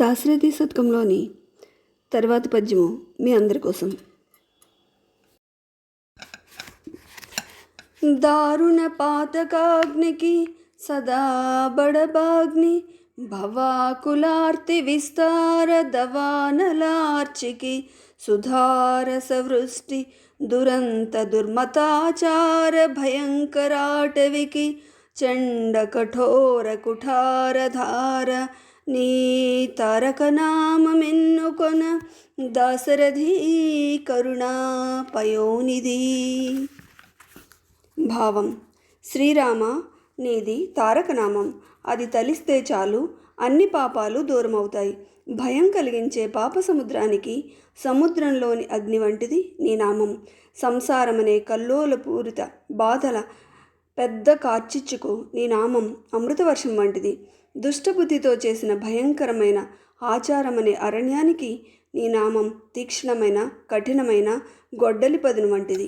దాశరథి శతకంలోని తర్వాతి పద్యము మీ అందరి కోసం. దారుణ పాతకాగ్నికి సదా బడబాగ్ని భవాకులార్తి విస్తార దవానలార్చికి సుధారస వృష్టి దురంత దుర్మతాచార భయంకరాటవికి చండ కఠోర కుఠారధార నీ తారక నామమెన్నుకొన దాశరథి కరుణా పయోనిధి. భావం: శ్రీరామ, నీది తారకనామం. అది తలిస్తే చాలు అన్ని పాపాలు దూరమవుతాయి. భయం కలిగించే పాప సముద్రానికి సముద్రంలోని అగ్ని వంటిది నీ నామం. సంసారమనే కల్లోలపూరిత బాధల పెద్ద కార్చిచ్చుకు నీ నామం అమృతవర్షం వంటిది. దుష్టబుద్ధితో చేసిన భయంకరమైన ఆచారమనే అరణ్యానికి నీ నామం తీక్ష్ణమైన కఠినమైన గొడ్డలి పదును వంటిది.